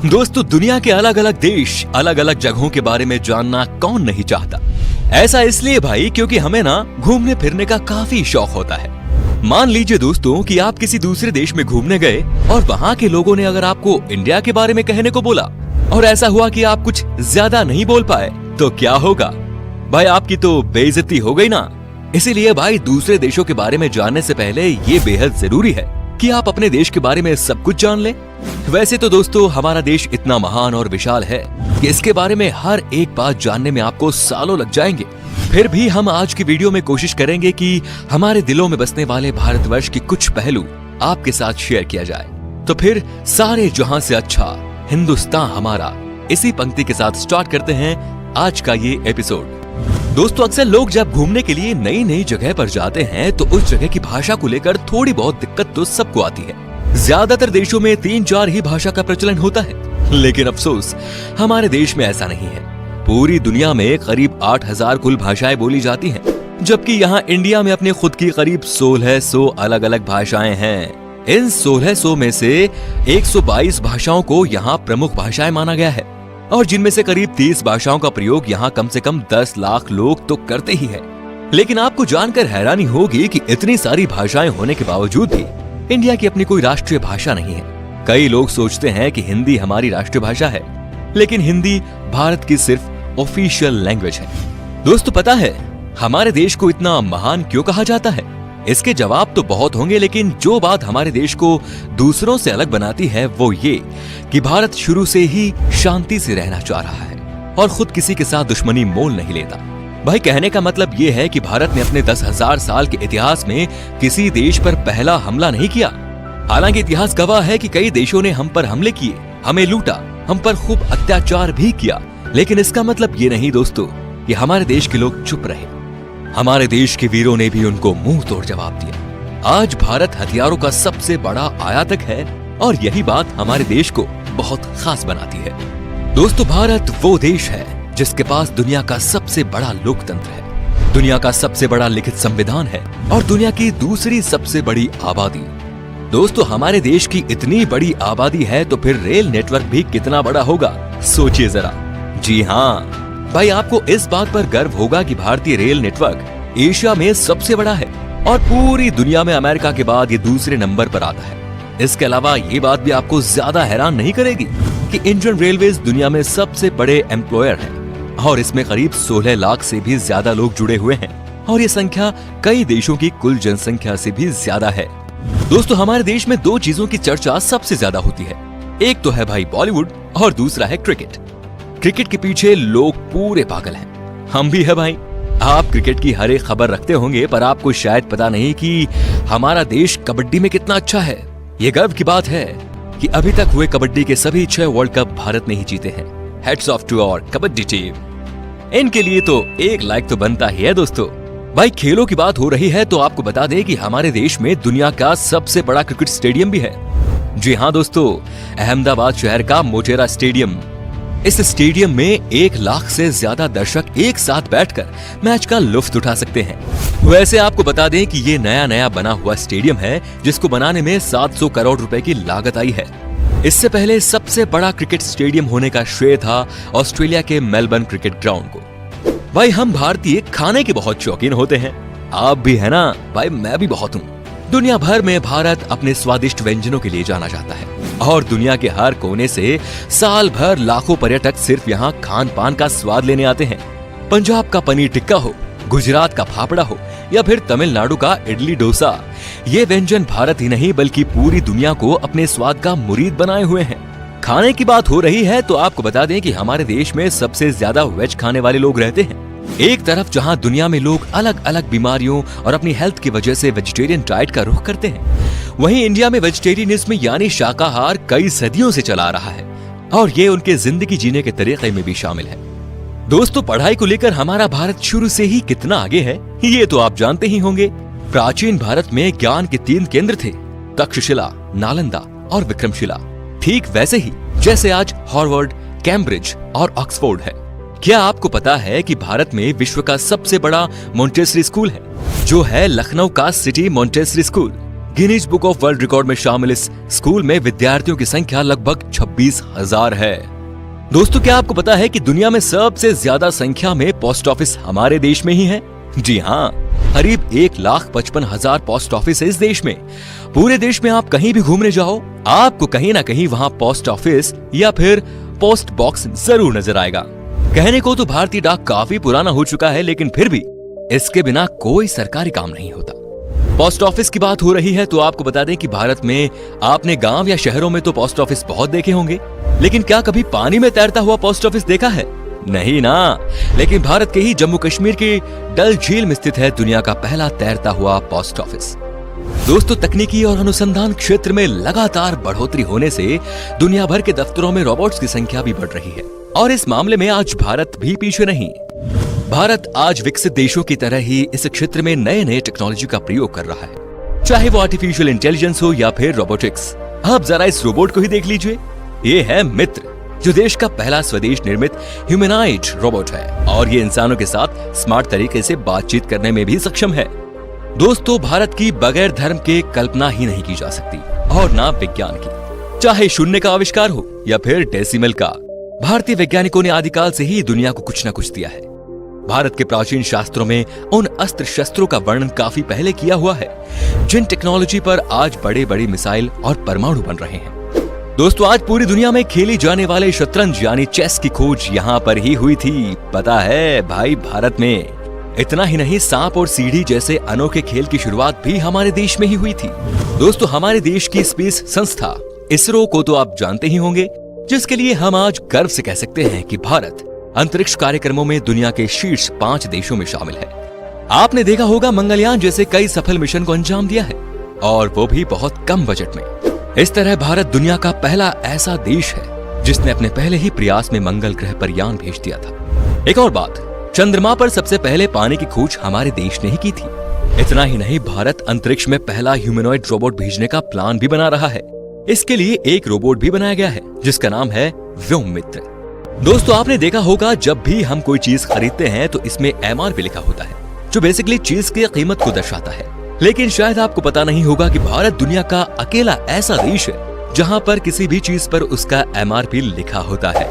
दोस्तों, दुनिया के अलग अलग देश, अलग अलग जगहों के बारे में जानना कौन नहीं चाहता। ऐसा इसलिए भाई क्योंकि हमें ना घूमने फिरने का काफी शौक होता है। मान लीजिए दोस्तों कि आप किसी दूसरे देश में घूमने गए और वहाँ के लोगों ने अगर आपको इंडिया के बारे में कहने को बोला और ऐसा हुआ कि आप कुछ ज्यादा नहीं बोल पाए, तो क्या होगा भाई? आपकी तो बेइज्जती हो गई ना। इसीलिए भाई दूसरे देशों के बारे में जानने से पहले ये बेहद जरूरी है कि आप अपने देश के बारे में सब कुछ जान लें। वैसे तो दोस्तों हमारा देश इतना महान और विशाल है कि इसके बारे में हर एक बात जानने में आपको सालों लग जाएंगे। फिर भी हम आज की वीडियो में कोशिश करेंगे कि हमारे दिलों में बसने वाले भारतवर्ष के कुछ पहलू आपके साथ शेयर किया जाए। तो फिर सारे जहां से अच्छा हिंदुस्तान हमारा, इसी पंक्ति के साथ स्टार्ट करते हैं आज का ये एपिसोड। दोस्तों, अक्सर लोग जब घूमने के लिए नई नई जगह पर जाते हैं तो उस जगह की भाषा को लेकर थोड़ी बहुत दिक्कत तो सबको आती है। ज्यादातर देशों में 3-4 ही भाषा का प्रचलन होता है, लेकिन अफसोस हमारे देश में ऐसा नहीं है। पूरी दुनिया में करीब 8000 कुल भाषाएं बोली जाती हैं, जबकि यहाँ इंडिया में अपने खुद की करीब 1600 अलग अलग भाषाएं हैं। इन 1600 में से 122 भाषाओं को यहाँ प्रमुख भाषाएं माना गया है और जिनमें से करीब 30 भाषाओं का प्रयोग यहाँ कम से कम 10 लाख लोग तो करते ही हैं। लेकिन आपको जानकर हैरानी होगी कि इतनी सारी भाषाएं होने के बावजूद भी इंडिया की अपनी कोई राष्ट्रीय भाषा नहीं है। कई लोग सोचते हैं कि हिंदी हमारी राष्ट्रीय भाषा है, लेकिन हिंदी भारत की सिर्फ ऑफिशियल लैंग्वेज है। दोस्तों, पता है हमारे देश को इतना महान क्यों कहा जाता है? इसके जवाब तो बहुत होंगे, लेकिन जो बात हमारे देश को दूसरों से अलग बनाती है वो ये कि भारत शुरू से ही शांति से रहना चाह रहा है और खुद किसी के साथ दुश्मनी मोल नहीं लेता। भाई, कहने का मतलब ये है कि भारत ने अपने 10,000 साल के इतिहास में किसी देश पर पहला हमला नहीं किया। हालांकि इतिहास गवाह है कि कई देशों ने हम पर हमले किए, हमें लूटा, हम पर खूब अत्याचार भी किया, लेकिन इसका मतलब ये नहीं दोस्तों कि हमारे देश के लोग चुप रहे। हमारे देश के वीरों ने भी उनको मुंह तोड़ जवाब दिया। आज भारत हथियारों का सबसे बड़ा आयातक है और यही बात हमारे देश को बहुत खास बनाती है। दोस्तों, भारत वो देश है जिसके पास दुनिया का सबसे बड़ा लोकतंत्र है, दुनिया का सबसे बड़ा लिखित संविधान है और दुनिया की दूसरी सबसे बड़ी आबादी। दोस्तों, हमारे देश की इतनी बड़ी आबादी है तो फिर रेल नेटवर्क भी कितना बड़ा होगा, सोचिए जरा। जी हाँ भाई, आपको इस बात पर गर्व होगा कि भारतीय रेल नेटवर्क एशिया में सबसे बड़ा है और पूरी दुनिया में अमेरिका के बाद ये दूसरे नंबर पर आता है। इसके अलावा ये बात भी आपको ज्यादा हैरान नहीं करेगी कि इंडियन रेलवेज दुनिया में सबसे बड़े एम्प्लॉयर है और इसमें करीब 16 लाख से भी ज्यादा लोग जुड़े हुए हैं और ये संख्या कई देशों की कुल जनसंख्या से भी ज्यादा है। दोस्तों, हमारे देश में 2 चीजों की चर्चा सबसे ज्यादा होती है। एक तो है भाई बॉलीवुड और दूसरा है क्रिकेट। क्रिकेट के पीछे लोग पूरे पागल हैं, हम भी है भाई। आप क्रिकेट की हर एक खबर रखते होंगे, पर आपको शायद पता नहीं कि हमारा देश कबड्डी में कितना अच्छा है। ये गर्व की बात है कि अभी तक हुए कबड्डी के सभी 6 वर्ल्ड कप भारत ने ही जीते हैं। Heads off to our kabaddi team. इनके लिए तो एक लाइक तो बनता ही है। दोस्तों, भाई खेलों की बात हो रही है तो आपको बता दें कि हमारे देश में दुनिया का सबसे बड़ा क्रिकेट स्टेडियम भी है। जी हाँ दोस्तों, अहमदाबाद शहर का मोटेरा स्टेडियम। इस स्टेडियम में 1 लाख से ज्यादा दर्शक एक साथ बैठकर मैच का लुत्फ उठा सकते हैं। वैसे आपको बता दें कि ये नया बना हुआ स्टेडियम है जिसको बनाने में 700 करोड़ रुपए की लागत आई है। इससे पहले सबसे बड़ा क्रिकेट स्टेडियम होने का श्रेय था ऑस्ट्रेलिया के मेलबर्न क्रिकेट ग्राउंड को। भाई, हम भारतीय खाने के बहुत शौकीन होते हैं, आप भी है ना? भाई, मैं भी बहुत हूँ। दुनिया भर में भारत अपने स्वादिष्ट व्यंजनों के लिए जाना जाता है और दुनिया के हर कोने से साल भर लाखों पर्यटक सिर्फ यहाँ खान पान का स्वाद लेने आते हैं। पंजाब का पनीर टिक्का हो, गुजरात का फाफड़ा हो या फिर तमिलनाडु का इडली डोसा, ये व्यंजन भारत ही नहीं बल्कि पूरी दुनिया को अपने स्वाद का मुरीद बनाए हुए हैं। खाने की बात हो रही है तो आपको बता दें कि हमारे देश में सबसे ज्यादा वेज खाने वाले लोग रहते हैं। एक तरफ जहां दुनिया में लोग अलग अलग बीमारियों और अपनी हेल्थ की वजह से वेजिटेरियन डाइट का रुख करते हैं, वहीं इंडिया में वेजिटेरियनिज्म यानी शाकाहार कई सदियों से चला रहा है और ये उनके जिंदगी जीने के तरीके में भी शामिल है। दोस्तों, पढ़ाई को लेकर हमारा भारत शुरू से ही कितना आगे है ये तो आप जानते ही होंगे। प्राचीन भारत में ज्ञान के 3 केंद्र थे, तक्षशिला, नालंदा और विक्रमशिला। ठीक वैसे ही जैसे आज हार्वर्ड, कैम्ब्रिज और ऑक्सफोर्ड है। क्या आपको पता है कि भारत में विश्व का सबसे बड़ा मॉन्टेसरी स्कूल है, जो है लखनऊ का city Montessori school. Guinness book of world record में शामिल इस स्कूल में विद्यार्थियों की संख्या लगभग 26,000 है। दोस्तों, क्या आपको पता है कि दुनिया में सबसे ज्यादा संख्या में पोस्ट ऑफिस हमारे देश में ही है? जी हाँ, करीब 1,55,000 पोस्ट ऑफिस है इस देश में। पूरे देश में आप कहीं भी घूमने जाओ, आपको कहीं ना कहीं वहाँ पोस्ट ऑफिस या फिर पोस्ट बॉक्स जरूर नजर आएगा। कहने को तो भारतीय डाक काफी पुराना हो चुका है, लेकिन फिर भी इसके बिना कोई सरकारी काम नहीं होता। पोस्ट ऑफिस की बात हो रही है तो आपको बता दें कि भारत में आपने गांव या शहरों में तो पोस्ट ऑफिस बहुत देखे होंगे, लेकिन क्या कभी पानी में तैरता हुआ पोस्ट ऑफिस देखा है? नहीं ना। लेकिन भारत के ही जम्मू कश्मीर की डल झील में स्थित है दुनिया का पहला तैरता हुआ पोस्ट ऑफिस। दोस्तों, तकनीकी और अनुसंधान क्षेत्र में लगातार बढ़ोतरी होने से दुनिया भर के दफ्तरों में रोबोट्स की संख्या भी बढ़ रही है और इस मामले में आज भारत भी पीछे नहीं। भारत आज विकसित देशों की तरह ही इस क्षेत्र में नए नए टेक्नोलॉजी का प्रयोग कर रहा है, चाहे वो आर्टिफिशियल इंटेलिजेंस हो या फिर रोबोटिक्स। आप जरा इस रोबोट को ही देख लीजिए। ये है मित्र, जो देश का पहला स्वदेश निर्मित ह्यूमनॉइड रोबोट है और ये इंसानों के साथ स्मार्ट तरीके से बातचीत करने में भी सक्षम है। दोस्तों, भारत की बगैर धर्म के कल्पना ही नहीं की जा सकती और ना विज्ञान की। चाहे शून्य का आविष्कार हो या फिर डेसिमल का, भारतीय वैज्ञानिकों ने आदिकाल से ही दुनिया को कुछ न कुछ दिया है। भारत के प्राचीन शास्त्रों में उन अस्त्र शस्त्रों का वर्णन काफी पहले किया हुआ है, जिन टेक्नोलॉजी पर आज बड़े बड़े मिसाइल और परमाणु बन रहे हैं। दोस्तों, आज पूरी दुनिया में खेली जाने वाले शतरंज यानी चेस की खोज यहाँ पर ही हुई थी। पता है भाई, भारत में। इतना ही नहीं, सांप और सीढ़ी जैसे अनोखे खेल की शुरुआत भी हमारे देश में ही हुई थी। दोस्तों, हमारे देश की स्पेस संस्था इसरो को तो आप जानते ही होंगे, जिसके लिए हम आज गर्व से कह सकते हैं कि भारत अंतरिक्ष कार्यक्रमों में दुनिया के शीर्ष 5 देशों में शामिल है। आपने देखा होगा मंगलयान जैसे कई सफल मिशन को अंजाम दिया है, और वो भी बहुत कम बजट में। इस तरह भारत दुनिया का पहला ऐसा देश है जिसने अपने पहले ही प्रयास में मंगल ग्रह पर यान भेज दिया था। एक और बात, चंद्रमा पर सबसे पहले पानी की खोज हमारे देश ने ही की थी। इतना ही नहीं, भारत अंतरिक्ष में पहला ह्यूमनॉइड रोबोट भेजने का प्लान भी बना रहा है। इसके लिए एक रोबोट भी बनाया गया है जिसका नाम है व्योम मित्र। दोस्तों, आपने देखा होगा जब भी हम कोई चीज खरीदते हैं तो इसमें MRP लिखा होता है, जो बेसिकली चीज की कीमत को दर्शाता है। लेकिन शायद आपको पता नहीं होगा कि भारत दुनिया का अकेला ऐसा देश है जहां पर किसी भी चीज पर उसका MRP लिखा होता है।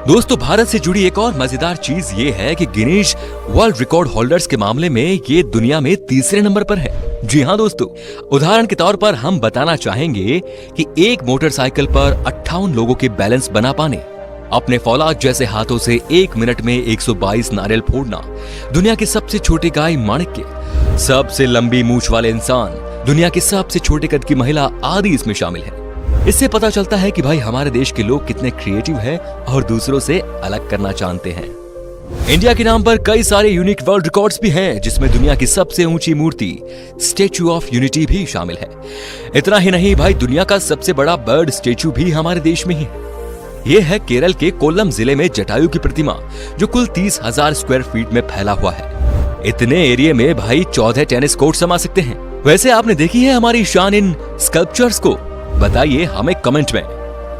दोस्तों, भारत से जुड़ी एक और मजेदार चीज ये है कि गिनीज वर्ल्ड रिकॉर्ड होल्डर्स के मामले में ये दुनिया में तीसरे नंबर पर है। जी हाँ दोस्तों, उदाहरण के तौर पर हम बताना चाहेंगे कि एक मोटरसाइकिल पर 58 लोगों के बैलेंस बना पाने, अपने फौलाद जैसे हाथों से 1 मिनट में 122 नारियल फोड़ना, दुनिया के सबसे छोटे गाय माणिक्य, सबसे लंबी मूंछ वाले इंसान, दुनिया की सबसे छोटे कद की महिला आदि इसमें शामिल है। इससे पता चलता है कि भाई हमारे देश के लोग कितने क्रिएटिव हैं और दूसरों से अलग करना जानते हैं। इंडिया के नाम पर कई सारे यूनिक वर्ल्ड रिकॉर्ड्स भी हैं, जिसमें दुनिया की सबसे ऊंची मूर्ति स्टैच्यू ऑफ यूनिटी भी शामिल है। इतना ही नहीं भाई, दुनिया का सबसे बड़ा बर्ड स्टैच्यू भी हमारे देश में ही है। ये है केरल के कोल्लम जिले में जटायु की प्रतिमा, जो कुल 30,000 स्क्वायर फीट में फैला हुआ है। इतने एरिया में भाई 14 टेनिस कोर्ट समा सकते हैं। वैसे आपने देखी है हमारी शान इन स्कल्पचर्स को? बताइए हमें कमेंट में।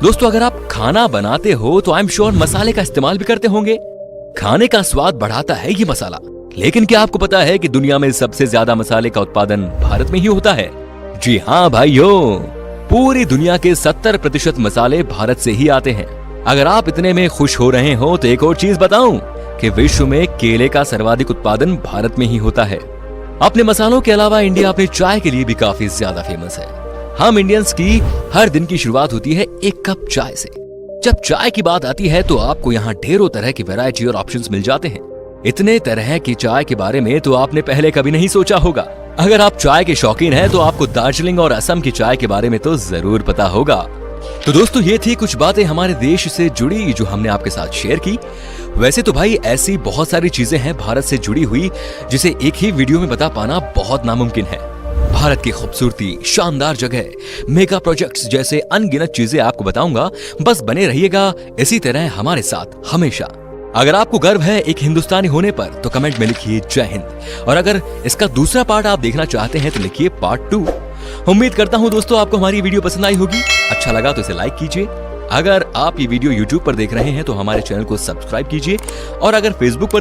दोस्तों, अगर आप खाना बनाते हो तो आई एम श्योर मसाले का इस्तेमाल भी करते होंगे। खाने का स्वाद बढ़ाता है ये मसाला, लेकिन क्या आपको पता है कि दुनिया में सबसे ज्यादा मसाले का उत्पादन भारत में ही होता है? जी हाँ भाइयों, पूरी दुनिया के 70% मसाले भारत से ही आते हैं। अगर आप इतने में खुश हो रहे हो तो एक और चीज बताऊं कि विश्व में केले का सर्वाधिक उत्पादन भारत में ही होता है। अपने मसालों के अलावा इंडिया अपने चाय के लिए भी काफी ज्यादा फेमस है। हम इंडियंस की हर दिन की शुरुआत होती है एक कप चाय से। जब चाय की बात आती है तो आपको यहाँ ढेरों तरह की वैरायटी और ऑप्शंस मिल जाते हैं। इतने तरह की चाय के बारे में तो आपने पहले कभी नहीं सोचा होगा। अगर आप चाय के शौकीन हैं तो आपको दार्जिलिंग और असम की चाय के बारे में तो जरूर पता होगा। तो दोस्तों, ये थी कुछ बातें हमारे देश से जुड़ी जो हमने आपके साथ शेयर की। वैसे तो भाई ऐसी बहुत सारी चीजें हैं भारत से जुड़ी हुई जिसे एक ही वीडियो में बता पाना बहुत नामुमकिन है। भारत की खूबसूरती, शानदार जगह, मेगा प्रोजेक्ट्स जैसे अनगिनत चीजें आपको बताऊंगा। बस बने रहिएगा इसी तरह हमारे साथ हमेशा। अगर आपको गर्व है एक हिंदुस्तानी होने पर तो कमेंट में लिखिए जय हिंद, और अगर इसका दूसरा पार्ट आप देखना चाहते हैं तो लिखिए पार्ट 2। उम्मीद करता हूं दोस्तों आपको हमारी वीडियो पसंद आई होगी। अच्छा लगा तो इसे लाइक कीजिए। अगर आप ये वीडियो YouTube पर देख रहे हैं तो हमारे चैनल को सब्सक्राइब कीजिए, और अगर Facebook पर